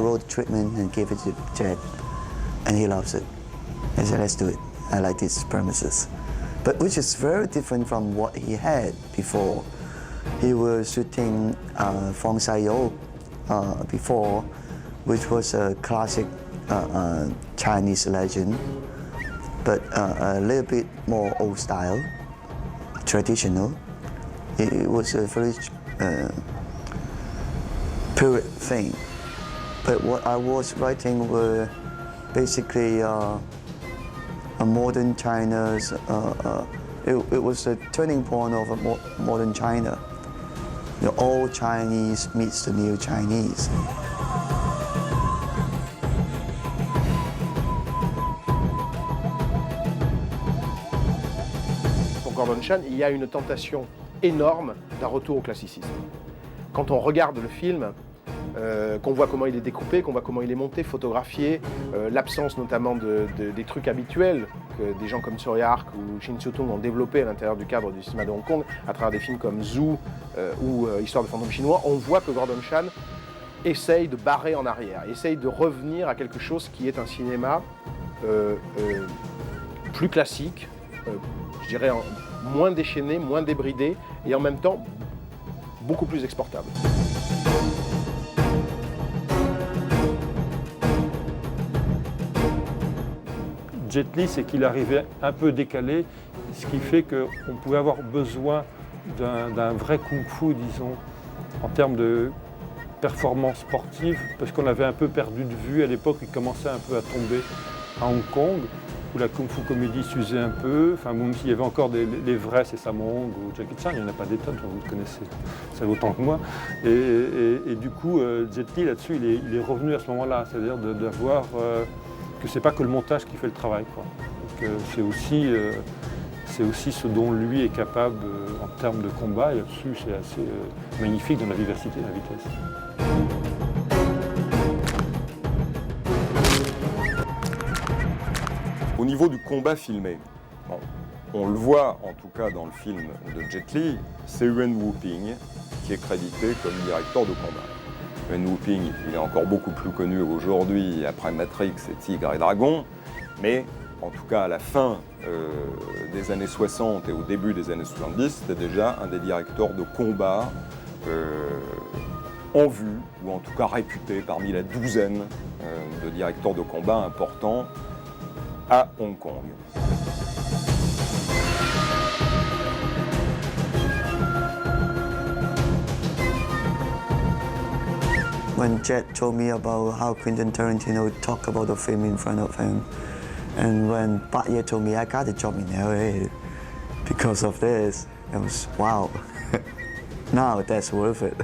wrote the treatment and gave it to Jet, and he loves it. I said, let's do it. I like these premises. But which is very different from what he had before. He was shooting Fong Sai-yo before, which was a classic Chinese legend, but a little bit more old style, traditional. It was a very period thing. But what I was writing were basically a modern China's, it was a turning point of a modern China. The old Chinese meets the new Chinese. Pour Gordon Chan, il y a une tentation énorme d'un retour au classicisme. Quand on regarde le film, qu'on voit comment il est découpé, qu'on voit comment il est monté, photographié, l'absence notamment des trucs habituels que des gens comme Tsui Hark ou Shin Soo-tung ont développé à l'intérieur du cadre du cinéma de Hong Kong, à travers des films comme Zoo ou Histoire de fantôme chinois, on voit que Gordon Chan essaye de barrer en arrière, essaye de revenir à quelque chose qui est un cinéma plus classique, je dirais moins déchaîné, moins débridé et en même temps beaucoup plus exportable. Jet Li, c'est qu'il arrivait un peu décalé, ce qui fait qu'on pouvait avoir besoin d'un vrai kung-fu, disons, en termes de performance sportive, parce qu'on avait un peu perdu de vue à l'époque, il commençait un peu à tomber à Hong Kong, où la kung-fu comédie s'usait un peu, enfin même s'il y avait encore les vrais, c'est Sammo Hung ou Jackie Chan, il n'y en a pas des tonnes, vous le connaissez, ça autant que moi. Et du coup, Jet Li, là-dessus, il est revenu à ce moment-là, c'est-à-dire d'avoir que c'est pas que le montage qui fait le travail, quoi. C'est aussi ce dont lui est capable en termes de combat, et là-dessus c'est assez magnifique dans la vivacité et la vitesse. Au niveau du combat filmé, bon, on le voit en tout cas dans le film de Jet Li, c'est Yuen Woo-ping qui est crédité comme directeur de combat. Yuen Woo-ping, il est encore beaucoup plus connu aujourd'hui après Matrix et Tigre et Dragon, mais en tout cas à la fin des années 60 et au début des années 70, c'était déjà un des directeurs de combat en vue, ou en tout cas réputé parmi la douzaine de directeurs de combat importants à Hong Kong. When Jet told me about how Quentin Tarantino talked about the film in front of him, and when Pat Ye told me I got a job in LA because of this, it was wow. Now that's worth it.